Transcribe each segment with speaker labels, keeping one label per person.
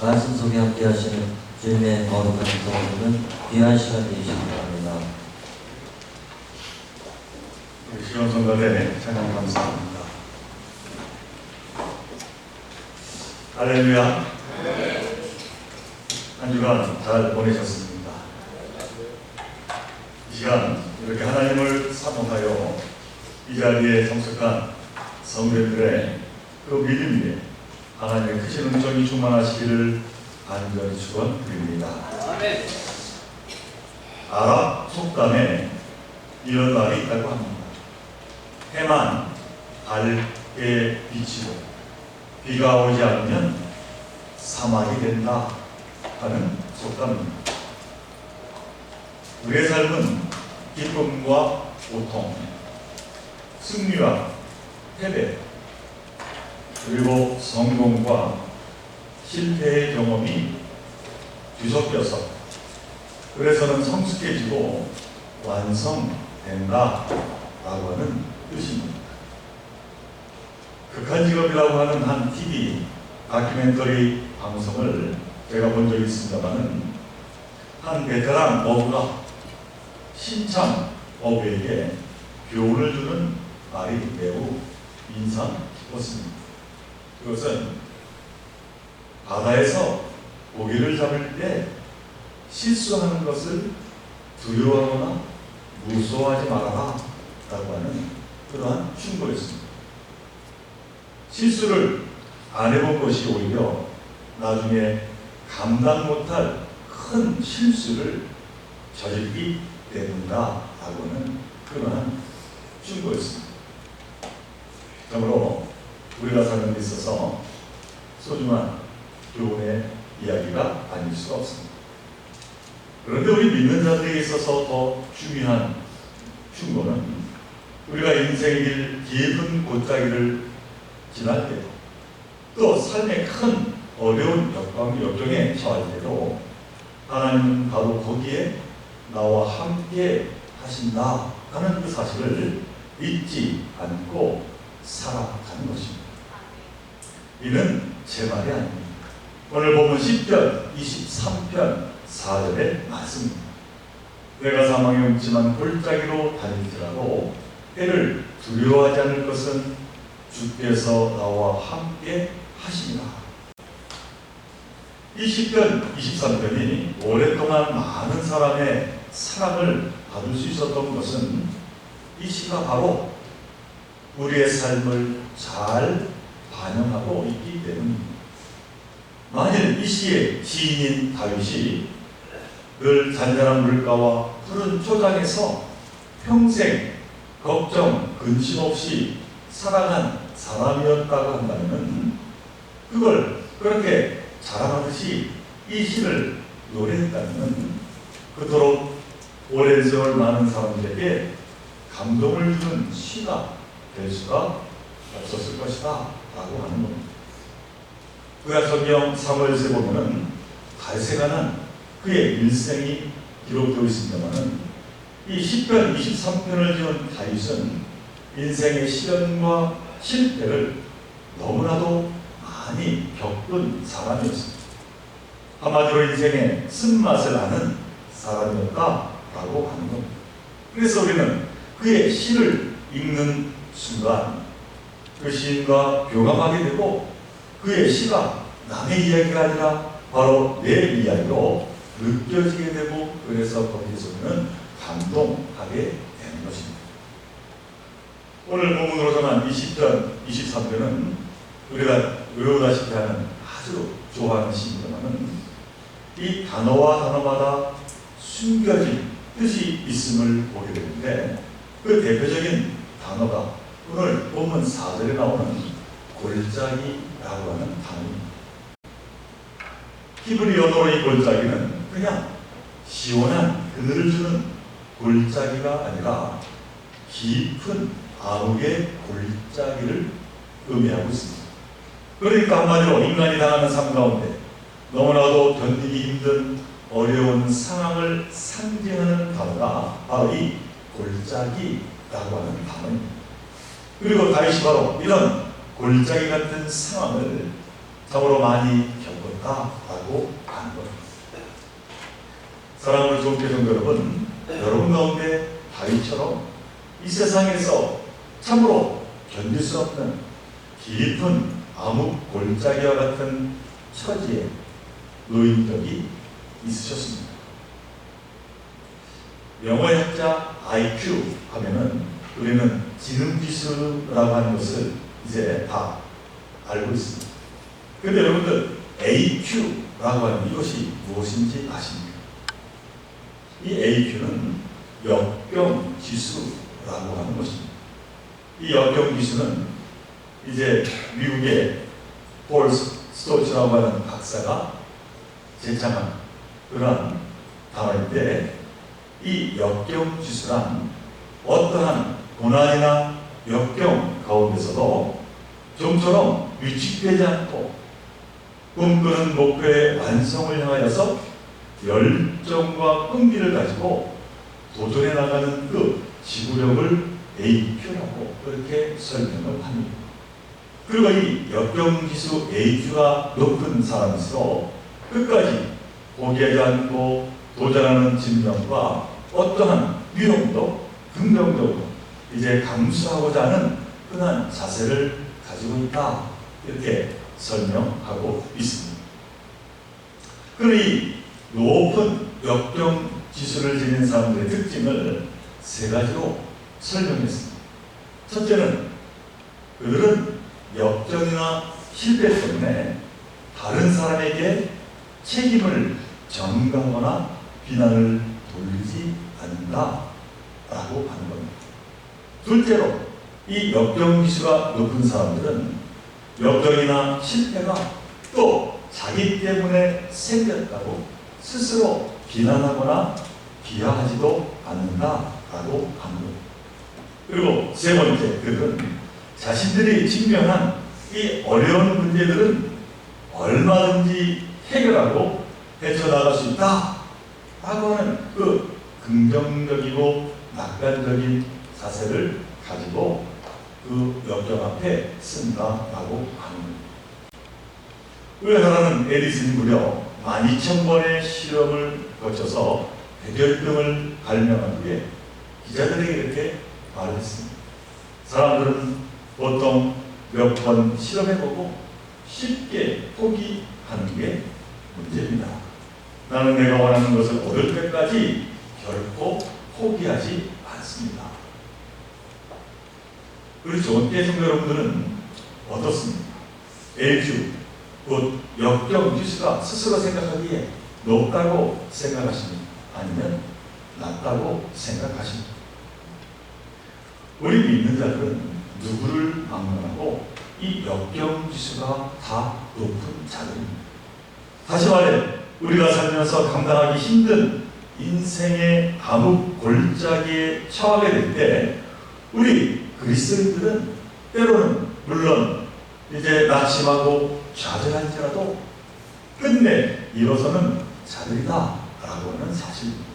Speaker 1: 말씀 속에 함께 하시는 주님의 거룩한 성도는 귀한 시간 되시기 바랍니다.
Speaker 2: 시원 성가대 찬양 감사합니다. 할렐루야. 한 주간 잘 보내셨습니다. 이 시간 이렇게 하나님을 사모하여 이 자리에 참석한 성도들의 그 믿음 위에 하나님의 크신 은총이 충만하시기를 간절히 축원드립니다. 아랍 속담에 이런 말이 있다고 합니다. 해만 밝게 비치고 비가 오지 않으면 사막이 된다 하는 속담입니다. 우리의 삶은 기쁨과 고통, 승리와 패배, 그리고 성공과 실패의 경험이 뒤섞여서 그래서는 성숙해지고 완성된다 라고 하는 뜻입니다. 극한 직업이라고 하는 한 TV 다큐멘터리 방송을 제가 본 적이 있습니다만 한 베테랑 어부가 신참 어부에게 교훈을 주는 말이 매우 인상 깊었습니다. 그것은 바다에서 고기를 잡을 때 실수하는 것을 두려워하거나 무서워하지 말아라 라고 하는 그러한 충고였습니다. 실수를 안 해본 것이 오히려 나중에 감당 못할 큰 실수를 저질기 때문이다 라고는 그러한 충고였습니다. 그러므로 우리가 사는 데 있어서 소중한 교훈의 이야기가 아닐 수가 없습니다. 그런데 우리 믿는 자들에게 있어서 더 중요한 충고는 우리가 인생의 길 깊은 골짜기를 지날 때도 또 삶의 큰 어려운 역경에 처할 때도 하나님은 바로 거기에 나와 함께 하신다 하는 그 사실을 잊지 않고 살아가는 것입니다. 이는 제 말이 아닙니다. 오늘 보면 10편 23편 4절의 말씀입니다. 내가 사망에 옮지만 골짜기로 다닐지라도 해를 두려워하지 않을 것은 주께서 나와 함께 하시니라. 이 10편 23편이 오랫동안 많은 사람의 사랑을 받을 수 있었던 것은 이 시가 바로 우리의 삶을 잘 반영하고 있기 때문입니다. 만일 이 시의 시인인 다윗이 늘 잔잔한 물가와 푸른 초장에서 평생 걱정, 근심 없이 살아간 사람이었다고 한다면 그걸 그렇게 자랑하듯이 이 시를 노래했다면 그토록 오랜 세월 많은 사람들에게 감동을 주는 시가 될 수가 없었을 것이다 라고 하는 겁니다. 구약성경 사무엘서에 보면은 달새가 난 그의 일생이 기록되어 있습니다만 이 10편 23편을 지은 다윗은 인생의 시련과 실패를 너무나도 많이 겪은 사람이었습니다. 한마디로 인생의 쓴맛을 아는 사람이었다라고 하는 겁니다. 그래서 우리는 그의 시를 읽는 순간 그 시인과 교감하게 되고 그의 시가 남의 이야기가 아니라 바로 내 이야기로 느껴지게 되고 그래서 거기에서 우리는 감동하게 되는 것입니다. 오늘 본문으로 정한 20편, 23편은 우리가 외우다시피 하는 아주 좋아하는 시입니다만 이 단어와 단어마다 숨겨진 뜻이 있음을 보게 되는데 그 대표적인 단어가 오늘 본문 4절에 나오는 골짜기라고 하는 단어입니다. 히브리 언어로 이 골짜기는 그냥 시원한 그늘을 주는 골짜기가 아니라 깊은 암흑의 골짜기를 의미하고 있습니다. 그러니까 한마디로 인간이 당하는 삶 가운데 너무나도 견디기 힘든 어려운 상황을 상징하는 단어가 바로 이 골짜기라고 하는 단어입니다. 그리고 다윗이 바로 이런 골짜기 같은 상황을 참으로 많이 겪었다라고 하는 겁니다. 사랑하는 좋은 성도 여러분, 여러분 가운데 다윗처럼 이 세상에서 참으로 견딜 수 없는 깊은 암흑 골짜기와 같은 처지에 놓인 적이 있으셨습니다. 영어의 학자 IQ 하면은 우리는 지능지수라고 하는 것을 이제 다 알고 있습니다. 그런데 여러분들 AQ라고 하는 이것이 무엇인지 아십니까? 이 AQ는 역경지수라고 하는 것입니다. 이 역경지수는 이제 미국의 폴 스토츠라고 하는 박사가 제창한 그러한 단어인데, 이 역경지수란 어떠한 고난이나 역경 가운데서도 좀처럼 위축되지 않고 꿈꾸는 목표의 완성을 향하여서 열정과 끈기를 가지고 도전해 나가는 그 지구력을 AQ라고 그렇게 설명을 합니다. 그리고 이 역경지수 AQ가 높은 사람일수록 끝까지 포기하지 않고 도전하는 진정과 어떠한 위험도 긍정적으로 이제 감수하고자 하는 흔한 자세를 가지고 있다, 이렇게 설명하고 있습니다. 그리고 이 높은 역경 지수를 지닌 사람들의 특징을 세 가지로 설명했습니다. 첫째는 그들은 역전이나 실패 때문에 다른 사람에게 책임을 전가하거나 비난을 돌리지 않는다라고 하는 겁니다. 둘째로 이 역경지수가 높은 사람들은 역경이나 실패가 또 자기 때문에 생겼다고 스스로 비난하거나 비하하지도 않는다라고 합니다. 그리고 세 번째, 그들은 자신들이 직면한 이 어려운 문제들은 얼마든지 해결하고 헤쳐나갈 수 있다 라고 하는 그 긍정적이고 낙관적인 자세를 가지고 그 역경 앞에 쓴다라고 합니다. 우리나라는 에디슨이 무려 12,000번의 실험을 거쳐서 해결등을 발명한 후에 기자들에게 이렇게 말했습니다. 사람들은 보통 몇 번 실험해보고 쉽게 포기하는 게 문제입니다. 나는 내가 원하는 것을 얻을 때까지 결코 포기하지 않습니다. 우리 좋은 성도 여러분들은 어떻습니까? AQ, 곧 역경지수가 스스로 생각하기에 높다고 생각하십니까? 아니면 낮다고 생각하십니까? 우리 믿는 자들은 누구를 막론하고 이 역경지수가 다 높은 자들입니다. 다시 말해 우리가 살면서 감당하기 힘든 인생의 암흑 골짜기에 처하게 될 때 우리 그리스도인들은 때로는 물론 이제 낙심하고 좌절할지라도 끝내 일어서는 자들이다 라고 하는 사실입니다.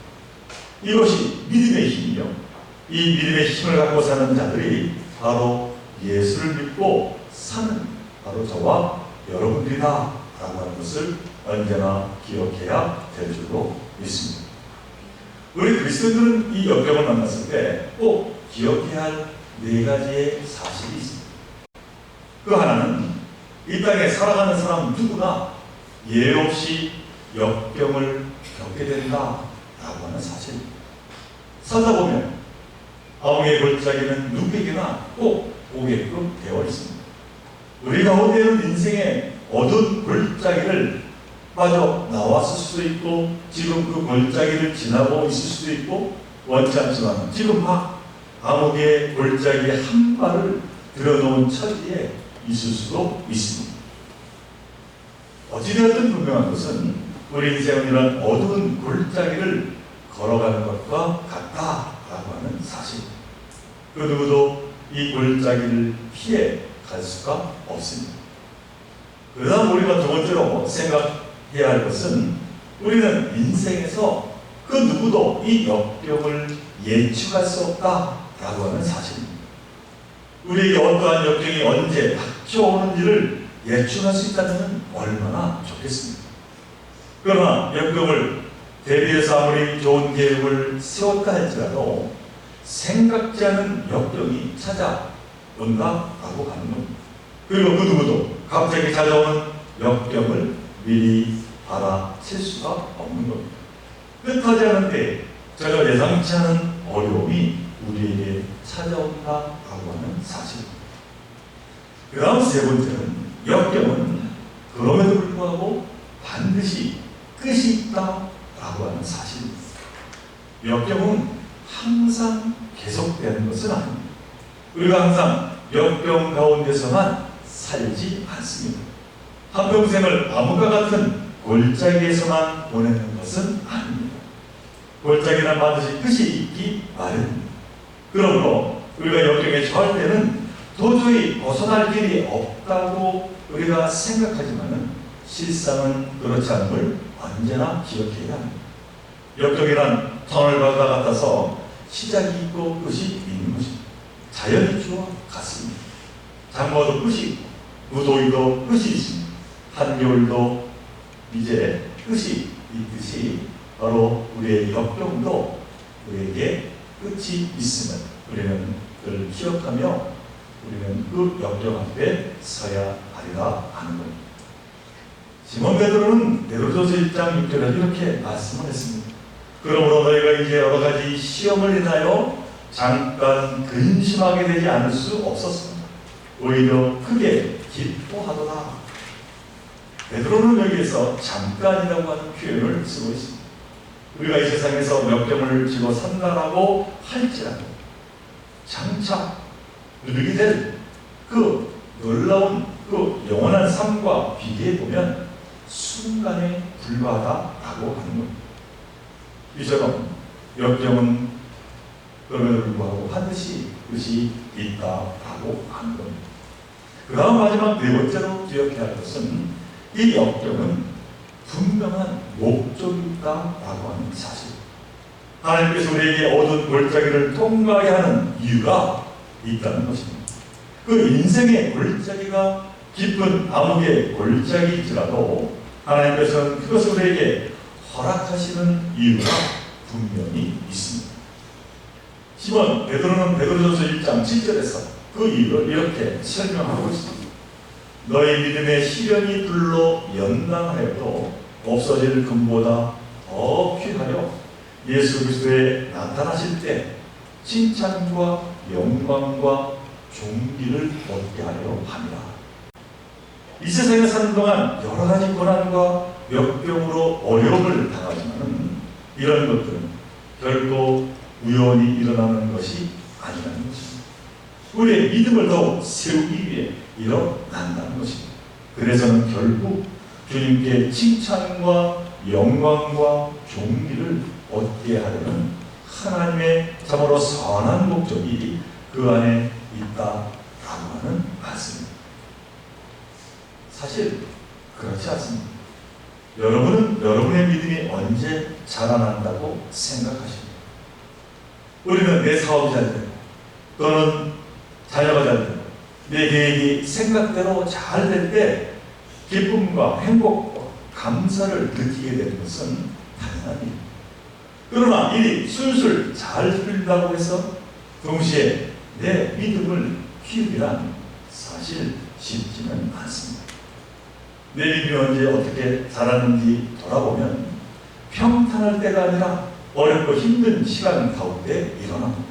Speaker 2: 이것이 믿음의 힘이요, 이 믿음의 힘을 갖고 사는 자들이 바로 예수를 믿고 사는 바로 저와 여러분들이다 라고 하는 것을 언제나 기억해야 될 줄로 믿습니다. 우리 그리스도인들은 이 역경을 만났을 때 꼭 기억해야 할 네 가지의 사실이 있습니다. 그 하나는 이 땅에 살아가는 사람 누구나 예 없이 역경을 겪게 된다라고 하는 사실입니다. 살다 보면 암흑의 골짜기는 누구에게나 꼭 오게끔 되어 있습니다. 우리 가운데는 인생의 어두운 골짜기를 마저 나왔을 수도 있고 지금 그 골짜기를 지나고 있을 수도 있고 원치 않지만 지금 막 암흑의 골짜기에 한 발을 들여놓은 처지에 있을 수도 있습니다. 어찌되었든 분명한 것은 우리 인생은 이런 어두운 골짜기를 걸어가는 것과 같다라고 하는 사실. 그 누구도 이 골짜기를 피해 갈 수가 없습니다. 그다음 우리가 두 번째로 생각해야 할 것은 우리는 인생에서 그 누구도 이 역경을 예측할 수 없다라고 하는 사실입니다. 우리에게 어떠한 역경이 언제 닥쳐오는지를 예측할 수 있다면 얼마나 좋겠습니까? 그러나 역경을 대비해서 아무리 좋은 계획을 세웠다 할지라도 생각지 않은 역경이 찾아온다라고 하는 겁니다. 그리고 그 누구도 갑자기 찾아오는 역경을 미리 알아챌 수가 없는 겁니다. 뜻하지 않은 때 전혀 예상치 않은 어려움이 우리에게 찾아온다라고 하는 사실입니다. 그 다음 세 번째는 역경은 그럼에도 불구하고 반드시 끝이 있다라고 하는 사실입니다. 역경은 항상 계속되는 것은 아닙니다. 우리가 항상 역경 가운데서만 살지 않습니다. 한평생을 암흑과 같은 골짜기에서만 보내는 것은 아닙니다. 골짜기는 반드시 끝이 있기 마련입니다. 그러므로 우리가 역경에 처할 때는 도저히 벗어날 길이 없다고 우리가 생각하지만은 실상은 그렇지 않은 걸 언제나 기억해야 합니다. 역경이란 터널과 같아서 시작이 있고 끝이 있는 것입니다. 자연이치와 같습니다. 장마도 끝이 있고 무더위도 끝이 있습니다. 한겨울도 이제 끝이 있듯이 바로 우리의 역경도 우리에게 끝이 있으면 우리는 그를 기억하며 우리는 그 역경 앞에 서야 하리라 하는 겁니다. 시몬 베드로는 베드로전서 1장 6절에 이렇게 말씀을 했습니다. 그러므로 너희가 이제 여러 가지 시험을 인하여 잠깐 근심하게 되지 않을 수 없었습니다. 오히려 크게 기뻐하더라. 베드로는 여기에서 잠깐이라고 하는 표현을 쓰고 있습니다. 우리가 이 세상에서 역경을 지고 산다라고 할지라도 장차 누리게 될 그 놀라운 그 영원한 삶과 비교해 보면 순간에 불과하다라고 하는 겁니다. 이처럼 역경은 그럼에도 불구하고 반드시 끝이 있다라고 하는 겁니다. 그 다음 마지막 네 번째로 기억해야 할 것은 이 역경은 분명한 목적이 있다라고 하는 사실. 하나님께서 우리에게 어두운 골짜기를 통과하게 하는 이유가 있다는 것입니다. 그 인생의 골짜기가 깊은 암흑의 골짜기일지라도 하나님께서는 그것을 우리에게 허락하시는 이유가 분명히 있습니다. 시몬 베드로는 베드로전서 1장 7절에서 그 이유를 이렇게 설명하고 있습니다. 너희 믿음의 시련이 불로 연단하여도 없어질 금보다 더 귀하여 예수 그리스도에 나타나실 때 칭찬과 영광과 존귀를 얻게 하려 함이라. 이 세상에 사는 동안 여러 가지 고난과 역경으로 어려움을 당하지만 이런 것들은 결코 우연히 일어나는 것이 아니라는 것입니다. 우리의 믿음을 더욱 세우기 위해 일어난다는 것입니다. 그래서는 결국 주님께 칭찬과 영광과 존귀를 얻게 하려는 하나님의 참으로 선한 목적이 그 안에 있다라고 하는 말씀입니다. 사실 그렇지 않습니다. 여러분은 여러분의 믿음이 언제 자라난다고 생각하십니까? 우리는 내 사업이 잘 되고 또는 자녀가 잘 되고 내 계획이 생각대로 잘 될 때 기쁨과 행복과 감사를 느끼게 되는 것은 당연한 일입니다. 그러나 일이 술술 잘 풀린다고 해서 동시에 내 믿음을 키우기란 사실 쉽지는 않습니다. 내 믿음이 언제 어떻게 자랐는지 돌아보면 평탄할 때가 아니라 어렵고 힘든 시간 가운데 일어납니다.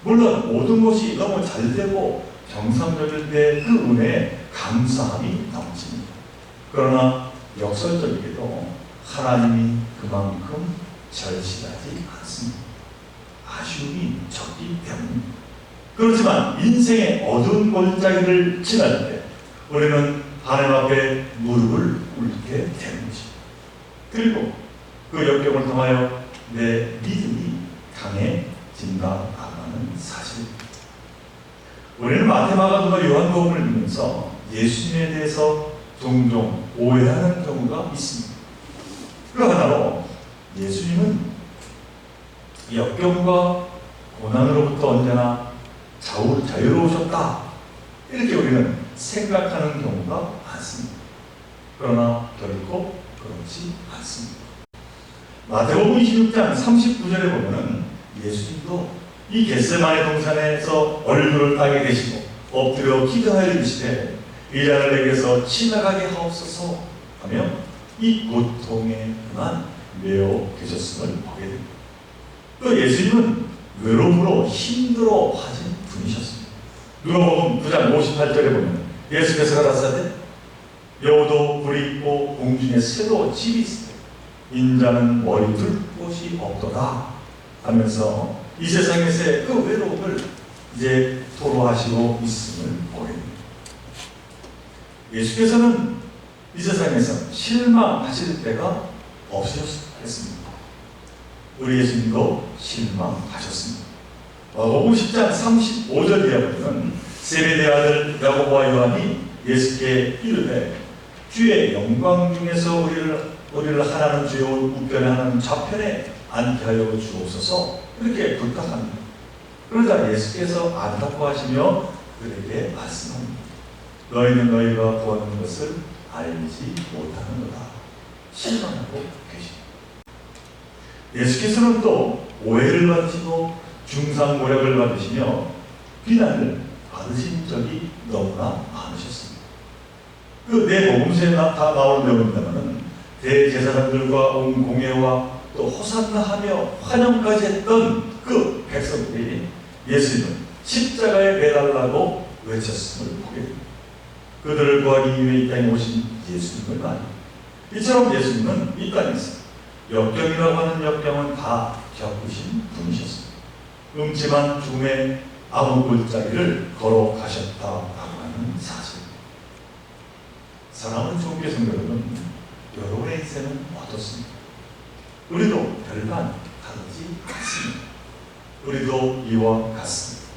Speaker 2: 물론 모든 것이 너무 잘 되고 정상적일 때 그 은혜에 감사함이 넘칩니다. 그러나 역설적이게도 하나님이 그만큼 절실하지 않습니다. 아쉬움이 적기 때문입니다. 그렇지만 인생의 어두운 골짜기를 지날 때 우리는 하나님 앞에 무릎을 꿇게 되는 것입니다. 그리고 그 역경을 통하여 내 믿음이 강해진다라는 사실입니다. 우리는 마태마가도가 요한복음을 믿으면서 예수님에 대해서 종종 오해하는 경우가 있습니다. 그 하나로 예수님은 역경과 고난으로부터 언제나 자유로우셨다 이렇게 우리는 생각하는 경우가 그러나 결코 그렇지 않습니다. 마태복음 26장 39절에 보면은 예수님도 이 겟세마네 동산에서 얼굴을 따게 되시고 엎드려 기도하여 이르시되 이 잔을 내게서 지나가게 하옵소서 하며 이 고통에 그만 매어 계셨음을 보게 됩니다. 또 예수님은 외로움으로 힘들어 하신 분이셨습니다. 누가복음 9장 58절에 보면 예수께서 가라사대 여우도 굴이 있고 공중에 새도 집이 있으되 인자는 머리 둘 곳이 없도다 하면서 이 세상에서의 그 외로움을 이제 토로하시고 있음을 보게 됩니다. 예수께서는 이 세상에서 실망하실 때가 없으셨습니다. 우리 예수님도 실망하셨습니다. 마가복음 10장 35절에 보면 세베대의 아들 야고보와 요한이 예수께 이르되 주의 영광 중에서 우리를 하나는 주의 우편에 하나는 좌편에 앉게 하여 주옵소서 이렇게 부탁합니다. 그러자 예수께서 안타까워하시며 그에게 말씀합니다. 너희는 너희가 구하는 것을 알지 못하는도다. 실망하고 계십니다. 예수께서는 또 오해를 받으시고 중상모략을 받으시며 비난을 받으신 적이 너무나 많으셨습니다. 그 내 복음서에 다 나오는 내용입니다만 대제사장들과 온 공회와 또 호산나하며 환영까지 했던 그 백성들이 예수님을 십자가에 매달라고 외쳤음을 보게 됩니다. 그들을 구하기 위해 이 땅에 오신 예수님을 말합니다. 이처럼 예수님은 이 땅에서 역경이라고 하는 역경은 다 겪으신 분이셨습니다. 음침한 죽음의 암흑골짜기를 걸어가셨다라고 하는 사실. 사랑하는 종교 성도 여러분, 여러분의 인생은 어떻습니까? 우리도 별반 다르지 않습니다. 우리도 이와 같습니다.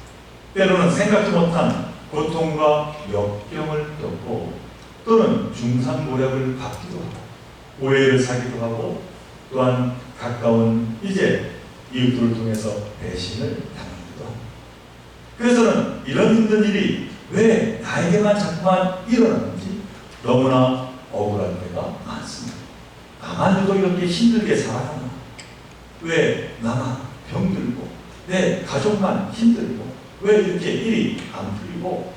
Speaker 2: 때로는 생각지 못한 고통과 역경을 겪고 또는 중상모략을 받기도 하고 오해를 사기도 하고 또한 가까운 이제 이웃들을 통해서 배신을 당하기도 합니다. 그래서는 이런 힘든 일이 왜 나에게만 자꾸만 일어나는지 너무나 억울할 때가 많습니다. 나만 유독 이렇게 힘들게 살아가나? 왜 나만 병들고 내 가족만 힘들고 왜 이렇게 일이 안 풀리고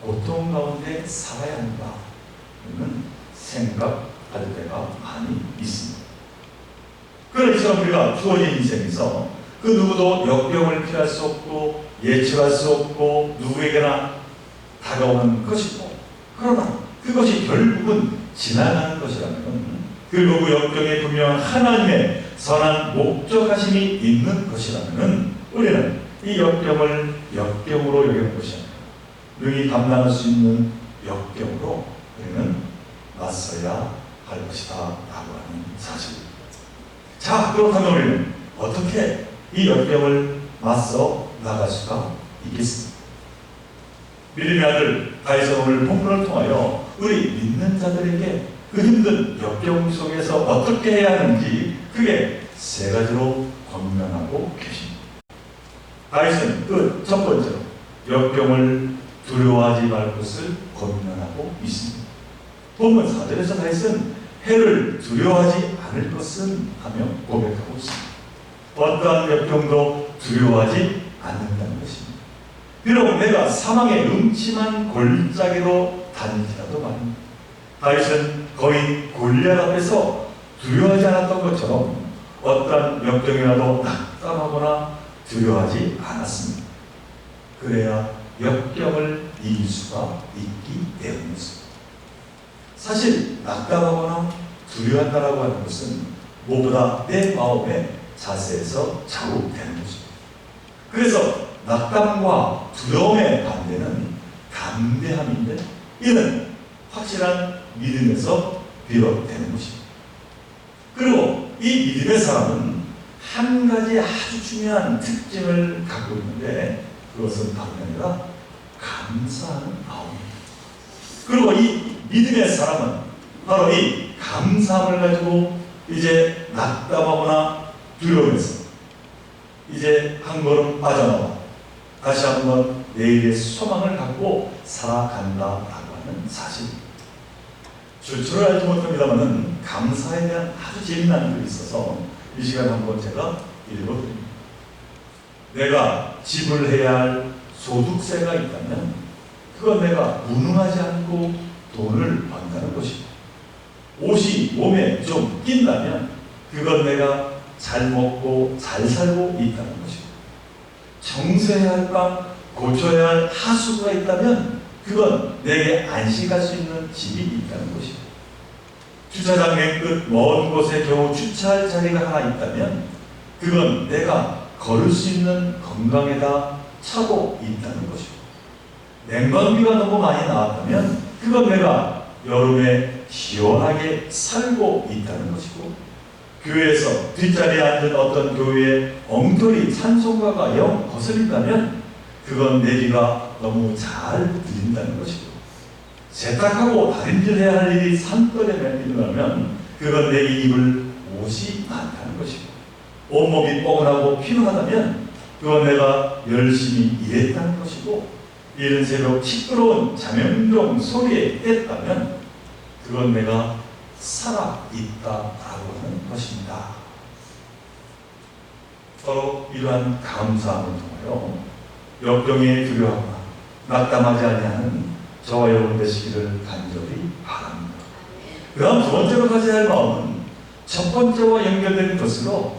Speaker 2: 고통 가운데 살아야 하는가? 는 생각할 때가 많이 있습니다. 그러니까 우리가 주어진 인생에서 그 누구도 역경을 피할 수 없고 예측할 수 없고 누구에게나 다가오는 것이고 그러나 그것이 결국은 지나가는 것이라면 그리고 그 역경에 분명한 하나님의 선한 목적하심이 있는 것이라면 우리는 이 역경을 역경으로 여기는 것이 아니라 능히 감당할 수 있는 역경으로 우리는 맞서야 할 것이다 라고 하는 사실입니다. 자, 그렇다면 우리는 어떻게 이 역경을 맞서 나갈 수가 있겠습니까? 믿음의 아들 다윗은 오늘 본문을 통하여 우리 믿는 자들에게 그 힘든 역경 속에서 어떻게 해야 하는지 크게 세 가지로 권면하고 계십니다. 다윗은 그 첫 번째로 역경을 두려워하지 말 것을 권면하고 있습니다. 본문 4절에서 다윗은 해를 두려워하지 않을 것은 하며 고백하고 있습니다. 어떠한 역경도 두려워하지 않는다는 것입니다. 비록 내가 사망의 음침한 골짜기로 다닐지라도 말입니다. 다윗은 거인 골리앗 앞에서 두려워하지 않았던 것처럼 어떠한 역경이라도 낙담하거나 두려워하지 않았습니다. 그래야 역경을 이길 수가 있기 때문이었습니다. 사실 낙담하거나 두려워한다라고 하는 것은 무엇보다 내 마음의 자세에서 자욱되는 것입니다. 그래서 낙담과 두려움의 반대는 담대함인데 이는 확실한 믿음에서 비롯되는 것입니다. 그리고 이 믿음의 사람은 한 가지 아주 중요한 특징을 갖고 있는데 그것은 다름 아니라 감사하는 마음입니다. 그리고 이 믿음의 사람은 바로 이 감사함을 가지고 이제 낙담하거나 두려움에서 이제 한 걸음 빠져나와 다시 한번 내일의 소망을 갖고 살아간다라고 하는 사실입니다. 출처를 알지 못합니다만은 감사에 대한 아주 재미난 글이 있어서 이 시간에 한번 제가 읽어드립니다. 내가 지불해야 할 소득세가 있다면 그건 내가 무능하지 않고 돈을 번다는 것이고, 옷이 몸에 좀 낀다면 그건 내가 잘 먹고 잘 살고 있다는 것이고, 청소해야 할 방, 고쳐야 할 하수구가 있다면 그건 내게 안식할 수 있는 집이 있다는 것이고, 주차장 맨 끝 먼 곳에 겨우 주차할 자리가 하나 있다면 그건 내가 걸을 수 있는 건강에다 차고 있다는 것이고, 냉방비가 너무 많이 나왔다면 그건 내가 여름에 시원하게 살고 있다는 것이고, 교회에서 뒷자리에 앉은 어떤 교회의 엉터리 찬송가가 영 거슬린다면 그건 내리가 너무 잘 들린다는 것이고, 세탁하고 다림질해야 할 일이 산더미에 일어나면 그건 내게 입을 옷이 많다는 것이고, 온몸이 뻐근하고 피곤하다면 그건 내가 열심히 일했다는 것이고, 이른 새벽 시끄러운 자명종 소리에 깼다면 그건 내가 살아있다라고 하는 것입니다. 서로 이러한 감사함을 통하여 역경에 두려워하거나 낙담하지 아니하는 저와 여러분 되시기를 간절히 바랍니다. 그 다음 두 번째로 가져야 할 마음은 첫 번째와 연결된 것으로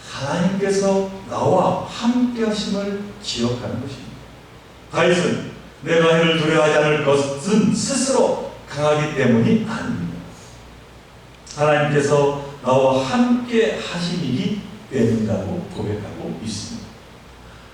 Speaker 2: 하나님께서 나와 함께 하심을 기억하는 것입니다. 다윗은 내가 해를 두려워하지 않을 것은 스스로 강하기 때문이 아닙니다. 하나님께서 나와 함께 하심이기 때문이라고 고백하고 있습니다.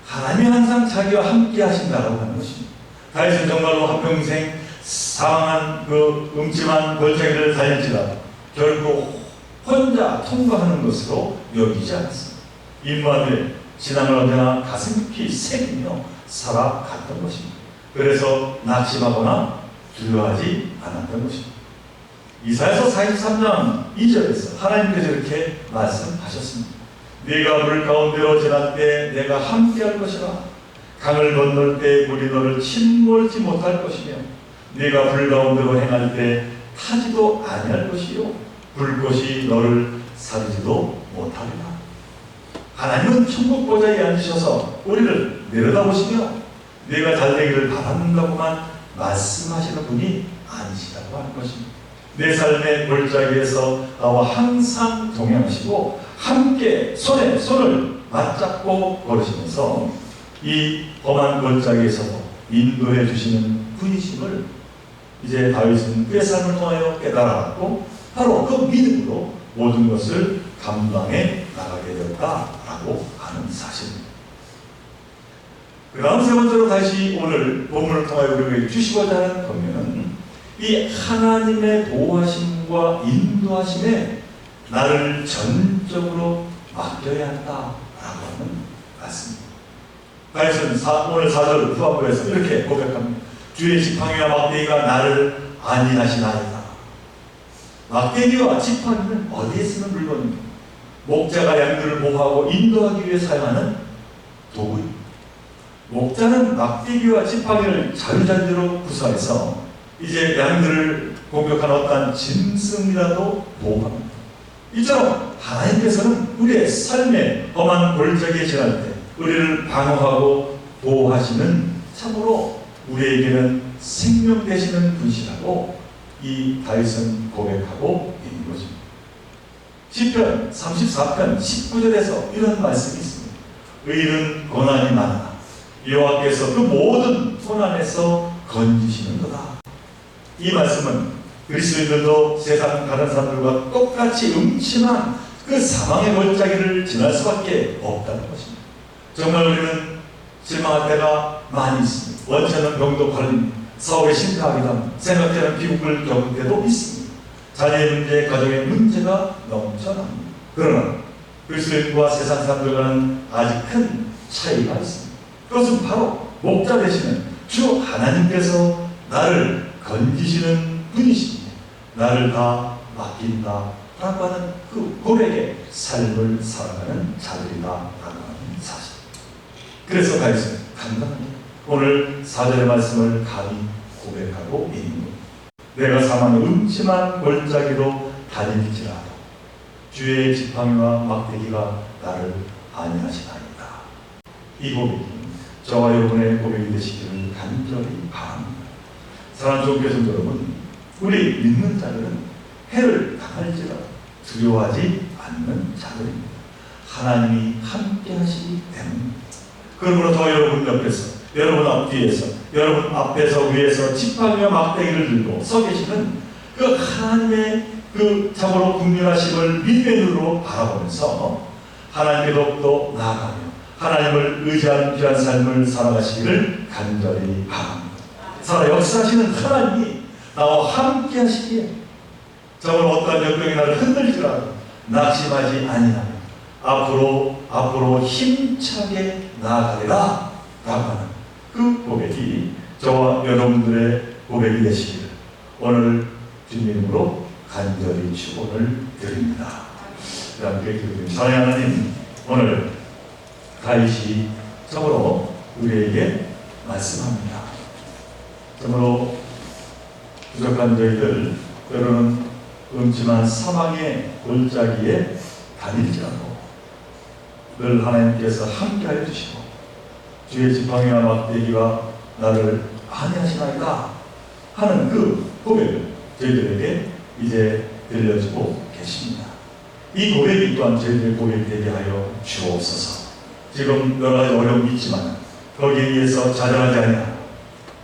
Speaker 2: 하나님이 항상 자기와 함께 하신다라고 하는 것입니다. 다윗은 정말로 한평생 상한 그 음침한 골짜기를 달릴지라도 결국 혼자 통과하는 것으로 여기지 않았습니다. 임무하되 신앙을 언제나 가슴 깊이 새기며 살아갔던 것입니다. 그래서 낙심하거나 두려워하지 않았던 것입니다. 이사야서 43장 2절에서 하나님께서 이렇게 말씀하셨습니다. 네가 물 가운데로 지날 때 내가 함께할 것이라. 강을 건널 때 물이 너를 침몰지 못할 것이며 네가 불 가운데로 행할 때 타지도 아니할 것이요 불꽃이 너를 사르지도 못하리라. 하나님은 천국 보좌에 앉으셔서 우리를 내려다보시며 네가 잘되기를 바란다고만 말씀하시는 분이 아니시다고 하는 것입니다. 내 삶의 골짜기에서 나와 항상 동행하시고 함께 손에 손을 맞잡고 걸으시면서 이 험한 골짜기에서도 인도해 주시는 분이심을 이제 다윗은 그의 삶을 통하여 깨달았고 바로 그 믿음으로 모든 것을 감당해 나가게 되었다라고 하는 사실입니다. 그 다음 세 번째로 다시 오늘 본문을 통하여 우리에게 주시고자 하는 권면은 이 하나님의 보호하심과 인도하심에 나를 전적으로 맡겨야 한다라고 하는 말씀입니다. 다윗은 오늘 4절 후반부에서 이렇게 고백합니다. 주의 지팡이와 막대기가 나를 안위하시나이다. 막대기와 지팡이는 어디에 쓰는 물건입니까? 목자가 양들을 보호하고 인도하기 위해 사용하는 도구입니다. 목자는 막대기와 지팡이를 자유자재로 구사해서 이제 양들을 공격한 어떤 짐승이라도 보호합니다. 이처럼 하나님께서는 우리의 삶의 험한 골짜기에 지날 때 우리를 방어하고 보호하시는 참으로 우리에게는 생명 되시는 분이시라고 이 다윗은 고백하고 있는 것입니다. 시편 34편 19절에서 이런 말씀이 있습니다. 의인은 고난이 많으나 여호와께서 그 모든 고난에서 건지시는도다. 이 말씀은 그리스도인들도 세상 다른 사람들과 똑같이 음침한 그 사망의 골짜기를 지날 수밖에 없다는 것입니다. 정말 우리는 실망할 때가 많이 있습니다. 원치않는 병도 걸립니다. 사업에 실패하기도 합니다. 생각지 않은 비극을 겪을 때도 있습니다. 자녀의 문제, 가정의 문제가 넘쳐납니다. 그러나 그리스도인과 세상 사람들과는 아직 큰 차이가 있습니다. 그것은 바로 목자 되시는 주 하나님께서 나를 건지시는 분이십니다. 나를 다 맡긴다 라고 하는 그 고백의 삶을 살아가는 자들이다 라고 하는 사실. 그래서 다윗은 감당합니다. 오늘 4절의 말씀을 감히 고백하고 있는 겁니다. 내가 사망의 음침한 골짜기로 다닐지라도 주의 지팡이와 막대기가 나를 안위하시나이다. 이 고백이 저와 여러분의 고백이 되시기를 간절히 바랍니다. 사랑하는 종교 성도 여러분, 우리 믿는 자들은 해를 당할지라도 두려워하지 않는 자들입니다. 하나님이 함께 하시기 때문입니다. 그러므로 저 여러분 옆에서, 여러분 앞뒤에서, 여러분 앞에서 위에서 지팡이와 막대기를 들고 서 계시는 그 하나님의 그 참으로 국률하심을 믿음의 눈으로 바라보면서 하나님께 더욱더 나아가며 하나님을 의지하는 귀한 삶을 살아가시기를 간절히 바랍니다. 살아 역사하시는 하나님이 나와 함께 하시기에 참으로 어떠한 역경이 나를 흔들지라도 낙심하지 아니하며 앞으로 힘차게 나아가리라 라고 하는 그 고백이 저와 여러분들의 고백이 되시기를 오늘 주님 이름으로 간절히 축원을 드립니다. 함께 기도드립니다. 사랑하는 하나님, 오늘 다윗이 참으로 우리에게 말씀합니다. 참으로 부족한 저희들 때로는 음침한 사망의 골짜기에 다닐지라도 늘 하나님께서 함께하여 주시고 주의 지팡이와 막대기가 나를 안위하시나이다 하는 그 고백을 저희들에게 이제 들려주고 계십니다. 이 고백이 또한 저희들의 고백이 되게 하여 주옵소서. 지금 여러 가지 어려움이 있지만 거기에 의해서 좌절하지 아니하고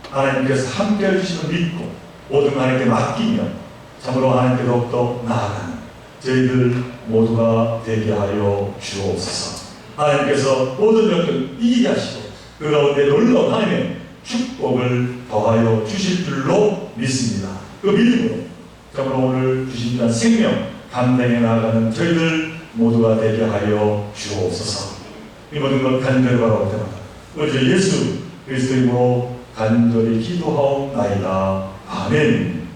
Speaker 2: 하나님께서 함께해 주시는 믿고 모든 하나님께 맡기며 참으로 하나님께 더욱더 나아가는 저희들 모두가 되게 하여 주옵소서. 하나님께서 모든 역경을 이기게 하시고 그 가운데 놀라운 하나님의 축복을 더하여 주실 줄로 믿습니다. 그 믿음으로 참으로 오늘 주신 귀한 생명 감당해 나아가는 저희들 모두가 되게 하여 주옵소서. 이 모든 것 간절히 바라올 때마다 우리 주 예수 그리스도 이름으로 간절히 기도하옵나이다. 아멘.